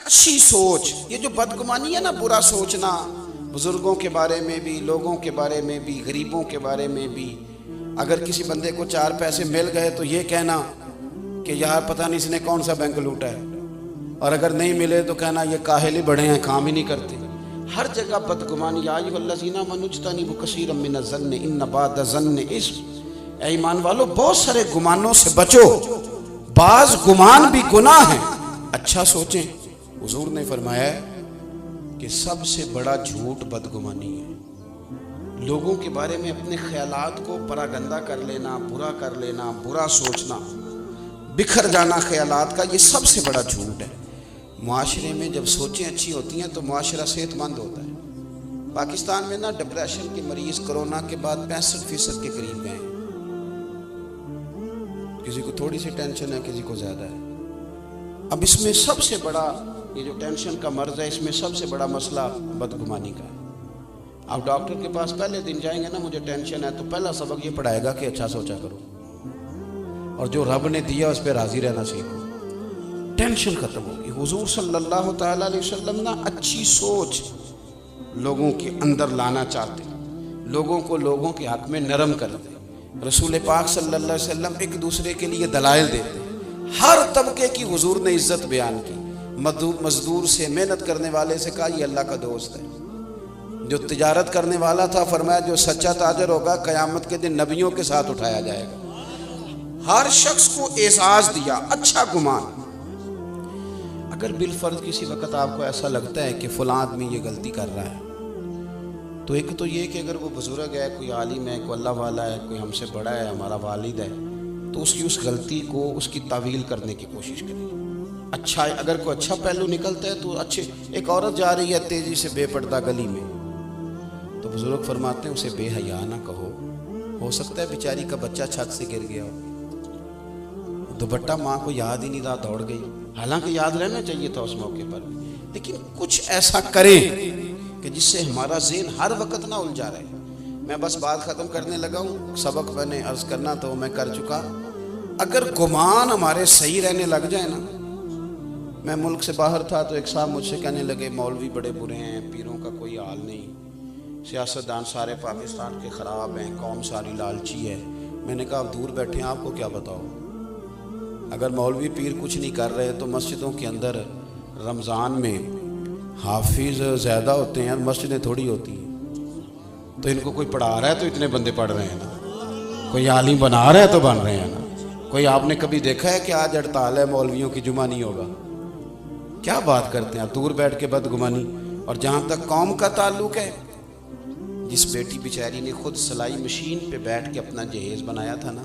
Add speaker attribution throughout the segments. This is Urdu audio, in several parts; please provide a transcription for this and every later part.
Speaker 1: اچھی سوچ، یہ جو بدگمانی ہے نا، برا سوچنا بزرگوں کے بارے میں بھی، لوگوں کے بارے میں بھی، غریبوں کے بارے میں بھی. اگر کسی بندے کو 4 پیسے مل گئے تو یہ کہنا کہ یار پتہ نہیں اس نے کون سا بینک لوٹا ہے، اور اگر نہیں ملے تو کہنا یہ کاہل ہی بڑے ہیں، کام ہی نہیں کرتے. ہر جگہ بدگمانی. یا ایھا الذین آمنوا اجتنبوا کثیرا من الظن ان بعض الظن اثم. اے ایمان والو، بہت سارے گمانوں سے بچو، بعض گمان بھی گناہ ہیں. اچھا سوچیں. حضور نے فرمایا کہ سب سے بڑا جھوٹ بدگمانی ہے. لوگوں کے بارے میں اپنے خیالات کو پراگندہ کر لینا، برا کر لینا، برا سوچنا، بکھر جانا خیالات کا، یہ سب سے بڑا جھوٹ ہے. معاشرے میں جب سوچیں اچھی ہوتی ہیں تو معاشرہ صحت مند ہوتا ہے. پاکستان میں نا ڈپریشن کے مریض کرونا کے بعد 65% کے قریب گئے. کسی کو تھوڑی سی ٹینشن ہے، کسی کو زیادہ ہے. اب اس میں سب سے بڑا، یہ جو ٹینشن کا مرض ہے، اس میں سب سے بڑا مسئلہ بدگمانی کا ہے. آپ ڈاکٹر کے پاس پہلے دن جائیں گے نا، مجھے ٹینشن ہے، تو پہلا سبق یہ پڑھائے گا کہ اچھا سوچا کرو، اور جو رب نے دیا اس پہ راضی رہنا سیکھو. ٹینشن ختم ہوگی. حضور صلی اللہ تعالیٰ علیہ وسلم نا اچھی سوچ لوگوں کے اندر لانا چاہتے، لوگوں کو لوگوں کے حق میں نرم کر دے. رسول پاک صلی اللہ علیہ وسلم ایک دوسرے کے لیے دلائل دیتے. ہر طبقے کی حضور نے عزت بیان کی. مزدور سے، محنت کرنے والے سے کہا یہ اللہ کا دوست ہے. جو تجارت کرنے والا تھا فرمایا جو سچا تاجر ہوگا قیامت کے دن نبیوں کے ساتھ اٹھایا جائے گا. ہر شخص کو اعزاز دیا، اچھا گمان. اگر بالفرض کسی وقت آپ کو ایسا لگتا ہے کہ فلاں آدمی یہ غلطی کر رہا ہے، تو ایک تو یہ کہ اگر وہ بزرگ ہے، کوئی عالم ہے، کوئی اللہ والا ہے، کوئی ہم سے بڑا ہے، ہمارا والد ہے، تو اس کی اس غلطی کو، اس کی تعویل کرنے کی کوشش کریں. اچھا، اگر کوئی اچھا پہلو نکلتا ہے تو اچھے. ایک عورت جا رہی ہے تیزی سے بے پردہ گلی میں، تو بزرگ فرماتے ہیں اسے بے حیا نہ کہو، ہو سکتا ہے بیچاری کا بچہ چھت سے گر گیا ہو، دوپٹہ ماں کو یاد ہی نہیں رہا، دوڑ گئی. حالانکہ یاد رہنا چاہیے تھا اس موقع پر، لیکن کچھ ایسا کریں کہ جس سے ہمارا ذہن ہر وقت نہ الجھا رہے. میں بس بات ختم کرنے لگا ہوں. سبق میں نے عرض کرنا تو میں کر چکا. اگر گمان ہمارے صحیح رہنے لگ جائے نا. میں ملک سے باہر تھا تو ایک صاحب مجھ سے کہنے لگے مولوی بڑے برے ہیں، پیروں کا کوئی حال نہیں، سیاستدان سارے پاکستان کے خراب ہیں، قوم ساری لالچی ہے. میں نے کہا آپ دور بیٹھے ہیں، آپ کو کیا بتاؤ. اگر مولوی پیر کچھ نہیں کر رہے تو مسجدوں کے اندر رمضان میں حافظ زیادہ ہوتے ہیں اور مسجدیں تھوڑی ہوتی ہیں. تو ان کو کوئی پڑھا رہا ہے تو اتنے بندے پڑھ رہے ہیں نا، کوئی عالم بنا رہا ہے تو بن رہے ہیں نا. کوئی آپ نے کبھی دیکھا ہے کہ آج ہڑتال ہے مولویوں کی، جمعہ نہیں ہوگا؟ کیا بات کرتے ہیں آپ، دور بیٹھ کے بدگمانی. اور جہاں تک قوم کا تعلق ہے، جس بیٹی بیچاری نے خود سلائی مشین پہ بیٹھ کے اپنا جہیز بنایا تھا نا،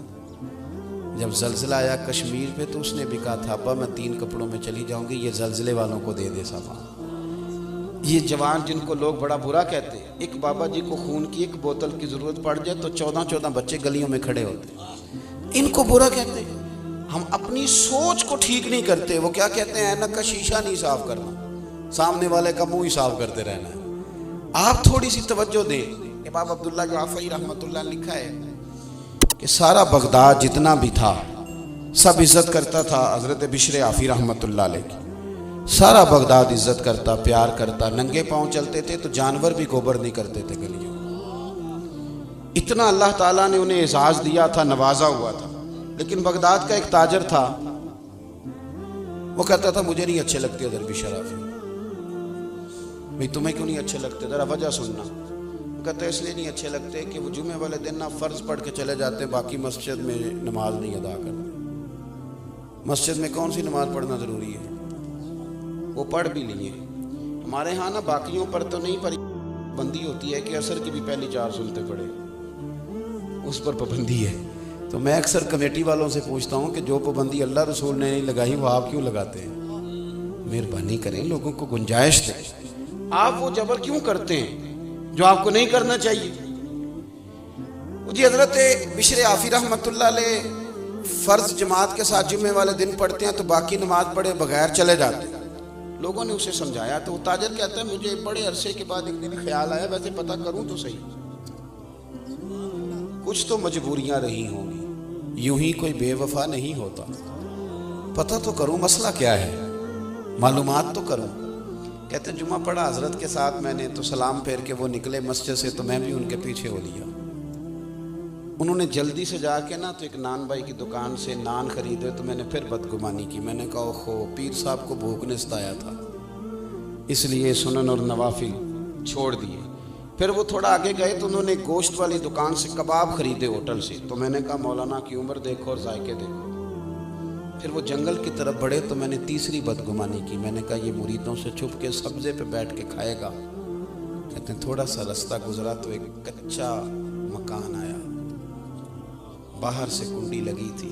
Speaker 1: جب زلزلہ آیا کشمیر پہ تو اس نے بھی کہا تھا ابا میں 3 کپڑوں میں چلی جاؤں گی، یہ زلزلے والوں کو دے دے سامان. یہ جوان جن کو لوگ بڑا برا کہتے ہیں، ایک بابا جی کو خون کی 1 بوتل کی ضرورت پڑ جائے تو 14 بچے گلیوں میں کھڑے ہوتے ہیں. ان کو برا کہتے ہیں. ہم اپنی سوچ کو ٹھیک نہیں کرتے. وہ کیا کہتے ہیں، اینک کا شیشہ نہیں صاف کرنا، سامنے والے کا منہ ہی صاف کرتے رہنا ہے. آپ تھوڑی سی توجہ دیں. امام عبداللہ جعفری رحمۃ اللہ نے لکھا ہے کہ سارا بغداد جتنا بھی تھا سب عزت کرتا تھا حضرت بشر عافی رحمۃ اللہ علیہ کی. سارا بغداد عزت کرتا، پیار کرتا. ننگے پاؤں چلتے تھے تو جانور بھی گوبر نہیں کرتے تھے گلیوں. اتنا اللہ تعالیٰ نے انہیں اعزاز دیا تھا، نوازا ہوا تھا. لیکن بغداد کا ایک تاجر تھا، وہ کہتا تھا مجھے نہیں اچھے لگتے حضرت بشر عافی. بھئی تمہیں کیوں نہیں اچھے لگتے، ذرا وجہ سننا. کہتے ہیں اس لیے نہیں اچھے لگتے کہ وہ جمعے والے دن نا فرض پڑھ کے چلے جاتے ہیں، باقی مسجد میں نماز نہیں ادا کرتے. مسجد میں کون سی نماز پڑھنا ضروری ہے، وہ پڑھ بھی لیے. ہمارے ہاں نا باقیوں پر تو نہیں، پر پابندی ہوتی ہے کہ عصر کی بھی پہلی 4 سنتے پڑھے، اس پر پابندی ہے. تو میں اکثر کمیٹی والوں سے پوچھتا ہوں کہ جو پابندی اللہ رسول نے نہیں لگائی وہ آپ کیوں لگاتے ہیں؟ مہربانی کریں، لوگوں کو گنجائش دیں. آپ وہ جبر کیوں کرتے ہیں جو آپ کو نہیں کرنا چاہیے؟ جی حضرت بشر عافی رحمۃ اللہ علیہ فرض جماعت کے ساتھ جمعے والے دن پڑھتے ہیں تو باقی نماز پڑھے بغیر چلے جاتے ہیں. لوگوں نے اسے سمجھایا تو وہ تاجر کہتا ہے مجھے بڑے عرصے کے بعد ایک دن خیال آیا ویسے پتہ کروں تو صحیح، کچھ تو مجبوریاں رہی ہوں گی، یوں ہی کوئی بے وفا نہیں ہوتا، پتہ تو کروں مسئلہ کیا ہے. معلومات تو کروں. کہتے ہیں جمعہ پڑھا حضرت کے ساتھ میں نے تو سلام پھیر کے وہ نکلے مسجد سے تو میں بھی ان کے پیچھے ہو لیا. انہوں نے جلدی سے جا کے نا تو ایک نان بھائی کی دکان سے نان خریدے تو میں نے پھر بدگمانی کی. میں نے کہا اوہو پیر صاحب کو بھوک نے ستایا تھا اس لیے سنن اور نوافل چھوڑ دیے. پھر وہ تھوڑا آگے گئے تو انہوں نے گوشت والی دکان سے کباب خریدے ہوٹل سے تو میں نے کہا مولانا کی عمر دیکھو اور ذائقے دیکھو. پھر وہ جنگل کی طرف بڑھے تو میں نے تیسری بدگمانی کی. میں نے کہا یہ مریدوں سے چھپ کے سبزے پہ بیٹھ کے کھائے گا. کہتے ہیں تھوڑا سا رستہ گزرا تو ایک کچا مکان آیا, باہر سے کنڈی لگی تھی.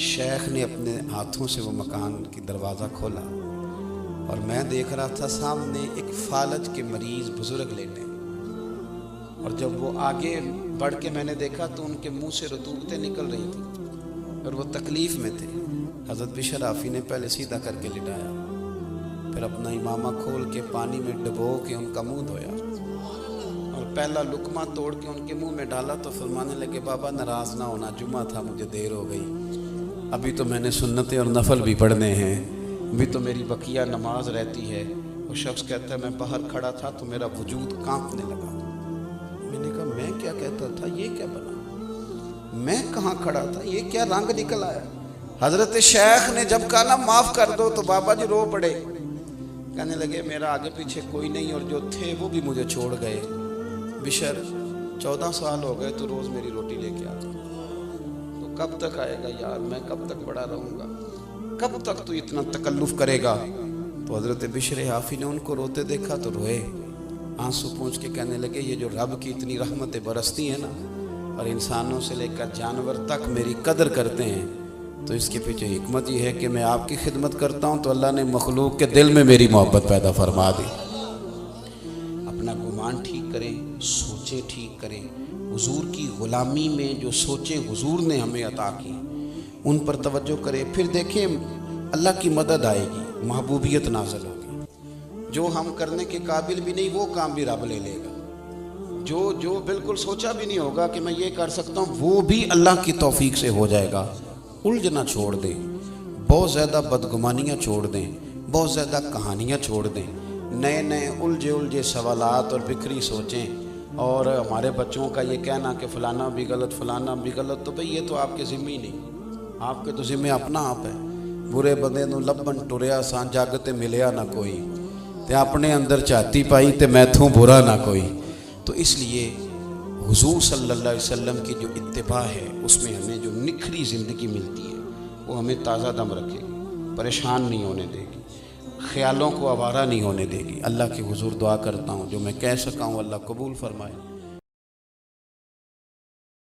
Speaker 1: شیخ نے اپنے ہاتھوں سے وہ مکان کی دروازہ کھولا اور میں دیکھ رہا تھا سامنے ایک فالج کے مریض بزرگ لیٹے. اور جب وہ آگے بڑھ کے میں نے دیکھا تو ان کے منہ سے رطوبتیں نکل رہی تھیں اور وہ تکلیف میں تھے. حضرت بشر آفی نے پہلے سیدھا کر کے لٹایا, پھر اپنا امامہ کھول کے پانی میں ڈبو کے ان کا منہ دھویا اور پہلا لقمہ توڑ کے ان کے منہ میں ڈالا تو فرمانے لگے بابا ناراض نہ ہونا, جمعہ تھا مجھے دیر ہو گئی, ابھی تو میں نے سنتیں اور نفل بھی پڑھنے ہیں, ابھی تو میری بقیہ نماز رہتی ہے. وہ شخص کہتا ہے میں باہر کھڑا تھا تو میرا وجود کانپنے لگا. میں نے کہا میں کیا کہتا تھا یہ کیا بنا, میں کہاں کھڑا تھا, یہ کیا رنگ نکل آیا. حضرت شیخ نے جب کہا نا معاف کر دو تو بابا جی رو پڑے. کہنے لگے میرا آگے پیچھے کوئی نہیں اور جو تھے وہ بھی مجھے چھوڑ گئے. بشر 14 سال ہو گئے تو روز میری روٹی لے کے آتا, تو کب تک آئے گا یار, میں کب تک بڑا رہوں گا, کب تک تو اتنا تکلف کرے گا. تو حضرت بشر آفی نے ان کو روتے دیکھا تو روئے, آنسو پونچھ کے کہنے لگے یہ جو رب کی اتنی رحمتیں برستی ہیں نا اور انسانوں سے لے کر جانور تک میری قدر کرتے ہیں تو اس کے پیچھے حکمت یہ ہے کہ میں آپ کی خدمت کرتا ہوں تو اللہ نے مخلوق کے دل میں میری محبت پیدا فرما دی. اپنا گمان ٹھیک کریں, سوچیں ٹھیک کریں. حضور کی غلامی میں جو سوچیں حضور نے ہمیں عطا کی ان پر توجہ کریں, پھر دیکھیں اللہ کی مدد آئے گی, محبوبیت نازل ہوگی. جو ہم کرنے کے قابل بھی نہیں وہ کام بھی رب لے لے گا. جو بالکل سوچا بھی نہیں ہوگا کہ میں یہ کر سکتا ہوں وہ بھی اللہ کی توفیق سے ہو جائے گا. الجھنا چھوڑ دیں, بہت زیادہ بدگمانیاں چھوڑ دیں, بہت زیادہ کہانیاں چھوڑ دیں. نئے نئے الجھے سوالات اور بکھری سوچیں. اور ہمارے بچوں کا یہ کہنا کہ فلانا بھی غلط فلانا بھی غلط, تو بھئی یہ تو آپ کے ذمہ ہی نہیں, آپ کے تو ذمہ اپنا آپ ہے. برے بندے نو لبن ٹریا سان جگ تے ملیا نہ کوئی, تے اپنے اندر چاہتی پائی تے میتھوں برا نہ کوئی. تو اس لیے حضور صلی اللہ علیہ وسلم کی جو اتباع ہے اس میں ہمیں جو نکھری زندگی ملتی ہے وہ ہمیں تازہ دم رکھے گی, پریشان نہیں ہونے دے گی, خیالوں کو آوارہ نہیں ہونے دے گی. اللہ کے حضور دعا کرتا ہوں جو میں کہہ سکا ہوں اللہ قبول فرمائے.